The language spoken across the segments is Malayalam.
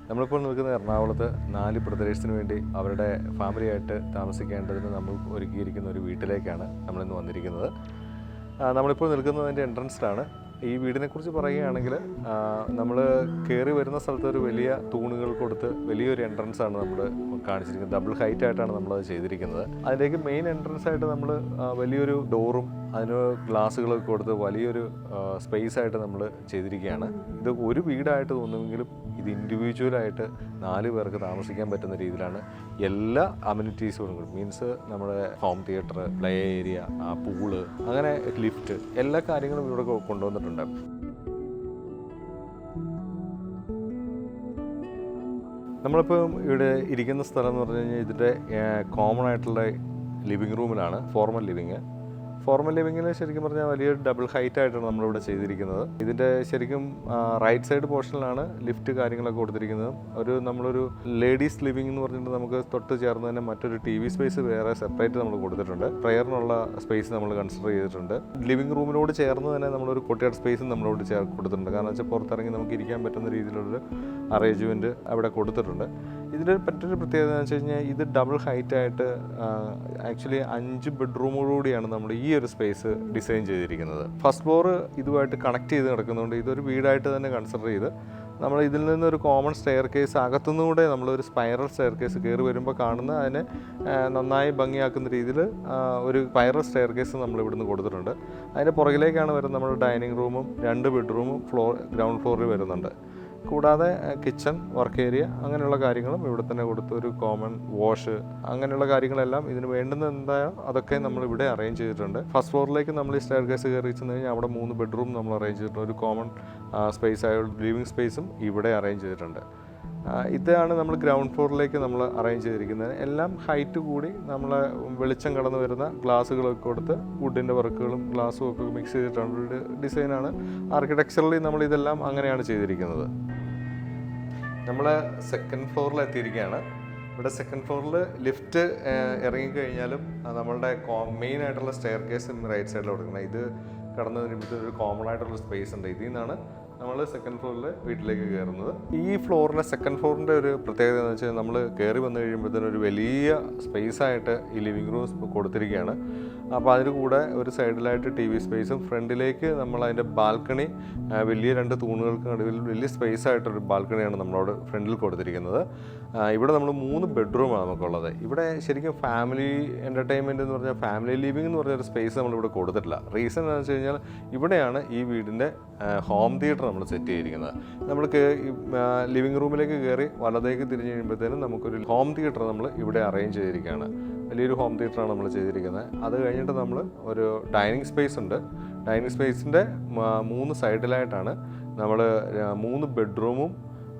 നമ്മളിപ്പോൾ നിൽക്കുന്ന എറണാകുളത്ത് 4 ബ്രദേഴ്സിന് വേണ്ടി അവരുടെ ഫാമിലിയായിട്ട് താമസിക്കേണ്ടതിന് നമ്മൾ ഒരുക്കിയിരിക്കുന്ന ഒരു വീട്ടിലേക്കാണ് നമ്മളിന്ന് വന്നിരിക്കുന്നത്. നമ്മളിപ്പോൾ നിൽക്കുന്നതിൻ്റെ എൻട്രൻസിലാണ്. ഈ വീടിനെക്കുറിച്ച് പറയുകയാണെങ്കിൽ നമ്മൾ കയറി വരുന്ന സ്ഥലത്ത് ഒരു വലിയ തൂണുകൾ കൊടുത്ത് വലിയൊരു എൻട്രൻസാണ് നമ്മൾ കാണിച്ചിരിക്കുന്നത്. ഡബിൾ ഹൈറ്റ് ആയിട്ടാണ് നമ്മളത് ചെയ്തിരിക്കുന്നത്. അതിലേക്ക് മെയിൻ എൻട്രൻസ് ആയിട്ട് നമ്മൾ വലിയൊരു ഡോറും അതിന് ഗ്ലാസ്സുകളൊക്കെ കൊടുത്ത് വലിയൊരു സ്പേസ് ആയിട്ട് നമ്മൾ ചെയ്തിരിക്കുകയാണ്. ഇത് ഒരു വീടായിട്ട് തോന്നുമെങ്കിലും ഇത് ഇൻഡിവിജ്വലായിട്ട് 4 പേർക്ക് താമസിക്കാൻ പറ്റുന്ന രീതിയിലാണ് എല്ലാ അമ്യൂണിറ്റീസും മീൻസ് നമ്മുടെ home theatre, play area, pool, അങ്ങനെ ലിഫ്റ്റ്, എല്ലാ കാര്യങ്ങളും ഇവിടെ കൊണ്ടുവന്നിട്ടുണ്ട്. നമ്മളിപ്പോൾ ഇവിടെ ഇരിക്കുന്ന സ്ഥലം എന്ന് പറഞ്ഞു കഴിഞ്ഞാൽ ഇതിൻ്റെ കോമൺ ആയിട്ടുള്ള ലിവിങ് റൂമിലാണ്. ഫോർമൽ ലിവിങ്ങിൽ ശരിക്കും പറഞ്ഞാൽ വലിയൊരു ഡബിൾ ഹൈറ്റ് ആയിട്ടാണ് നമ്മളിവിടെ ചെയ്തിരിക്കുന്നത്. ഇതിൻ്റെ ശരിക്കും റൈറ്റ് സൈഡ് പോർഷനിലാണ് ലിഫ്റ്റ് കാര്യങ്ങളൊക്കെ കൊടുത്തിരിക്കുന്നത്. നമ്മളൊരു ലേഡീസ് ലിവിങ് എന്ന് പറഞ്ഞിട്ട് നമുക്ക് തൊട്ട് ചേർന്ന് തന്നെ മറ്റൊരു TV സ്പേസ് വേറെ സെപ്പറേറ്റ് നമ്മൾ കൊടുത്തിട്ടുണ്ട്. പ്രയറിനുള്ള സ്പേസ് നമ്മൾ കൺസിഡർ ചെയ്തിട്ടുണ്ട്. ലിവിങ് റൂമിനോട് ചേർന്ന് തന്നെ നമ്മളൊരു കോർട്ട്യാർഡ് സ്പേസും നമ്മളോട് കൊടുത്തിട്ടുണ്ട്. കാരണം വെച്ചാൽ പുറത്തിറങ്ങി നമുക്ക് ഇരിക്കാൻ പറ്റുന്ന രീതിയിലുള്ളൊരു അറേഞ്ച്മെൻറ്റ് അവിടെ കൊടുത്തിട്ടുണ്ട്. ഇതിൻ്റെ മറ്റൊരു പ്രത്യേകത എന്ന് വെച്ച് കഴിഞ്ഞാൽ ഇത് ഡബിൾ ഹൈറ്റ് ആയിട്ട് ആക്ച്വലി 5 ബെഡ്റൂമോടുകൂടിയാണ് നമ്മൾ ഈ ഒരു സ്പേസ് ഡിസൈൻ ചെയ്തിരിക്കുന്നത്. ഫസ്റ്റ് ഫ്ലോർ ഇതുമായിട്ട് കണക്ട് ചെയ്ത് കിടക്കുന്നതുകൊണ്ട് ഇതൊരു വീടായിട്ട് തന്നെ കൺസിഡർ ചെയ്ത് നമ്മൾ ഇതിൽ നിന്നൊരു കോമൺ സ്റ്റെയർ കേസ് അകത്തുനിന്നൂടെ നമ്മളൊരു സ്പൈറൽ സ്റ്റെയർ കേസ് കയറി വരുമ്പോൾ കാണുന്ന അതിനെ നന്നായി ഭംഗിയാക്കുന്ന രീതിയിൽ ഒരു സ്പൈറൽ സ്റ്റെയർ കേസ് നമ്മൾ ഇവിടുന്ന് കൊടുത്തിട്ടുണ്ട്. അതിൻ്റെ പുറകിലേക്കാണ് വരുന്നത് നമ്മുടെ ഡൈനിങ് റൂമും 2 ബെഡ്റൂമും ഗ്രൗണ്ട് ഫ്ലോറിൽ വരുന്നുണ്ട്. കൂടാതെ കിച്ചൺ, വർക്ക് ഏരിയ, അങ്ങനെയുള്ള കാര്യങ്ങളും ഇവിടെ തന്നെ കൊടുത്ത് ഒരു കോമൺ വാഷ്, അങ്ങനെയുള്ള കാര്യങ്ങളെല്ലാം ഇതിന് വേണ്ടുന്ന എന്തായാലും അതൊക്കെ നമ്മൾ ഇവിടെ അറേഞ്ച് ചെയ്തിട്ടുണ്ട്. ഫസ്റ്റ് ഫ്ലോറിലേക്ക് നമ്മൾ ഈ സ്റ്റെയർ കേസ് കയറി ചെന്ന് കഴിഞ്ഞാൽ അവിടെ 3 ബെഡ്റൂം നമ്മൾ അറേഞ്ച് ചെയ്തിട്ടുണ്ട്. ഒരു കോമൺ സ്പേസ് ആയ ലിവിങ് സ്പേസും ഇവിടെ അറേഞ്ച് ചെയ്തിട്ടുണ്ട്. ഇതാണ് നമ്മൾ ഗ്രൗണ്ട് ഫ്ലോറിലേക്ക് നമ്മൾ അറേഞ്ച് ചെയ്തിരിക്കുന്നത്. എല്ലാം ഹൈറ്റ് കൂടി നമ്മൾ വെളിച്ചം കടന്നു വരുന്ന ഗ്ലാസ്സുകളൊക്കെ കൊടുത്ത് വുഡിൻ്റെ വർക്കുകളും ഗ്ലാസ്സും ഒക്കെ മിക്സ് ചെയ്തിട്ടുള്ള ഒരു ഡിസൈനാണ്. ആർക്കിടെക്ചറലി നമ്മൾ ഇതെല്ലാം അങ്ങനെയാണ് ചെയ്തിരിക്കുന്നത്. നമ്മൾ സെക്കൻഡ് ഫ്ലോറിൽ എത്തിയിരിക്കുകയാണ്. ഇവിടെ സെക്കൻഡ് ഫ്ലോറിൽ ലിഫ്റ്റ് ഇറങ്ങിക്കഴിഞ്ഞാലും നമ്മളുടെ മെയിൻ ആയിട്ടുള്ള സ്റ്റെയർ കേസ് റൈറ്റ് സൈഡിൽ കൊടുക്കുന്നത്. ഇത് കടന്നു വരുമ്പോഴത്തെ ഒരു കോമൺ ആയിട്ടുള്ള സ്പേസ് ഉണ്ട്. ഇതിൽ നിന്നാണ് നമ്മൾ സെക്കൻഡ് ഫ്ലോറിൽ വീട്ടിലേക്ക് കയറുന്നത്. ഈ ഫ്ലോറിലെ സെക്കൻഡ് ഫ്ലോറിൻ്റെ ഒരു പ്രത്യേകത എന്ന് വെച്ചാൽ നമ്മൾ കയറി വന്നു കഴിയുമ്പോഴത്തേനും ഒരു വലിയ സ്പേസ് ആയിട്ട് ഈ ലിവിങ് റൂം കൊടുത്തിരിക്കുകയാണ്. അപ്പോൾ അതിന് കൂടെ ഒരു സൈഡിലായിട്ട് TV സ്പേസും ഫ്രണ്ടിലേക്ക് നമ്മൾ അതിൻ്റെ ബാൽക്കണി, വലിയ 2 തൂണുകൾക്ക് നടുവിൽ വലിയ സ്പേസ് ആയിട്ടൊരു ബാൽക്കണിയാണ് നമ്മളോട് ഫ്രണ്ടിൽ കൊടുത്തിരിക്കുന്നത്. ഇവിടെ നമ്മൾ 3 ബെഡ്റൂമാണ് നമുക്കുള്ളത്. ഇവിടെ ശരിക്കും ഫാമിലി എൻ്റർടൈൻമെൻറ്റ് എന്ന് പറഞ്ഞാൽ ഫാമിലി ലിവിങ് എന്ന് പറഞ്ഞൊരു സ്പേസ് നമ്മളിവിടെ കൊടുത്തിട്ടില്ല. റീസൺ എന്താണെന്ന് വെച്ച് കഴിഞ്ഞാൽ ഇവിടെയാണ് ഈ വീടിൻ്റെ ഹോം തിയേറ്റർ നമ്മൾ സെറ്റ് ചെയ്തിരിക്കുന്നത്. നമ്മൾ ലിവിങ് റൂമിലേക്ക് കയറി വലതേക്ക് തിരിഞ്ഞ് കഴിയുമ്പോഴത്തേനും നമുക്കൊരു ഹോം തിയേറ്റർ നമ്മൾ ഇവിടെ അറേഞ്ച് ചെയ്തിരിക്കുകയാണ്. വലിയൊരു ഹോം തിയേറ്ററാണ് നമ്മൾ ചെയ്തിരിക്കുന്നത്. അത് കഴിഞ്ഞിട്ട് നമ്മൾ ഒരു ഡൈനിങ് സ്പേസ് ഉണ്ട്. ഡൈനിങ് സ്പേസിൻ്റെ 3 സൈഡിലായിട്ടാണ് നമ്മൾ 3 ബെഡ്റൂമും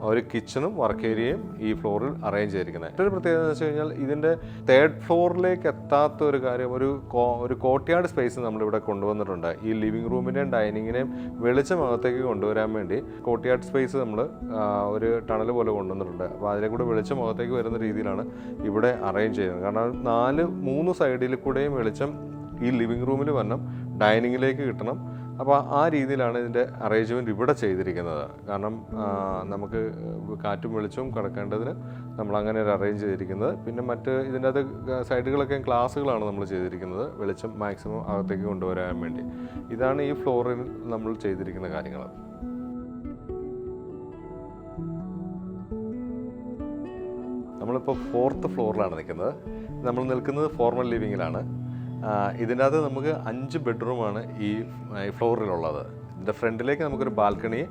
ഒരു കിച്ചണും വർക്ക് ഏരിയയും ഈ ഫ്ലോറിൽ അറേഞ്ച് ചെയ്തിരിക്കുന്നത്. മറ്റൊരു പ്രത്യേകത എന്ന് വെച്ച് കഴിഞ്ഞാൽ ഇതിൻ്റെ 3rd ഫ്ലോറിലേക്ക് എത്താത്ത ഒരു കാര്യം, ഒരു കോർട്ട്യാർഡ് സ്പേസ് നമ്മളിവിടെ കൊണ്ടുവന്നിട്ടുണ്ട്. ഈ ലിവിങ് റൂമിൻ്റെയും ഡൈനിങ്ങിനെയും വെളിച്ചം അകത്തേക്ക് കൊണ്ടുവരാൻ വേണ്ടി കോർട്ട്യാർഡ് സ്പേസ് നമ്മൾ ഒരു ടണൽ പോലെ കൊണ്ടുവന്നിട്ടുണ്ട്. അപ്പോൾ അതിലെ കൂടെ വെളിച്ചം അകത്തേക്ക് വരുന്ന രീതിയിലാണ് ഇവിടെ അറേഞ്ച് ചെയ്യുന്നത്. കാരണം 3 സൈഡിൽ കൂടെയും വെളിച്ചം ഈ ലിവിങ് റൂമിൽ വരണം, ഡൈനിങ്ങിലേക്ക് കിട്ടണം. അപ്പോൾ ആ രീതിയിലാണ് ഇതിൻ്റെ അറേഞ്ച്മെൻറ്റ് ഇവിടെ ചെയ്തിരിക്കുന്നത്. കാരണം നമുക്ക് കാറ്റും വെളിച്ചവും കടക്കേണ്ടതിന് നമ്മളങ്ങനെ ഒരു അറേഞ്ച് ചെയ്തിരിക്കുന്നത്. പിന്നെ ഇതിൻ്റെ അത് സൈഡുകളൊക്കെ ഗ്ലാസ്സുകളാണ് നമ്മൾ ചെയ്തിരിക്കുന്നത്, വെളിച്ചം മാക്സിമം അകത്തേക്ക് കൊണ്ടുവരാൻ വേണ്ടി. ഇതാണ് ഈ ഫ്ലോറിൽ നമ്മൾ ചെയ്തിരിക്കുന്ന കാര്യങ്ങൾ. നമ്മളിപ്പോൾ 4th ഫ്ലോറിലാണ് നിൽക്കുന്നത്. നമ്മൾ നിൽക്കുന്നത് ഫോർമൽ ലിവിങ്ങിലാണ്. ഇതിനകത്ത് നമുക്ക് 5 ബെഡ്റൂമാണ് ഈ ഫ്ലോറിലുള്ളത്. ഇതിൻ്റെ ഫ്രണ്ടിലേക്ക് നമുക്കൊരു ബാൽക്കണി,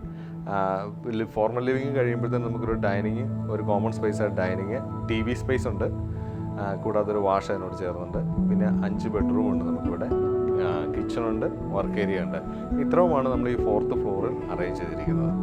ഫോർമൽ ലിവിങ് കഴിയുമ്പോഴത്തേക്കും നമുക്കൊരു ഡൈനിങ്, ഒരു common space dining, TV space ഉണ്ട്. കൂടാതെ ഒരു വാഷ് അതിനോട് ചേർന്നുണ്ട്. പിന്നെ 5 ബെഡ്റൂം ഉണ്ട് നമുക്കിവിടെ, കിച്ചണുണ്ട്, വർക്ക് ഏരിയ ഉണ്ട്. ഇത്രയുമാണ് നമ്മൾ ഈ 4th ഫ്ലോറിൽ അറേഞ്ച് ചെയ്തിരിക്കുന്നത്.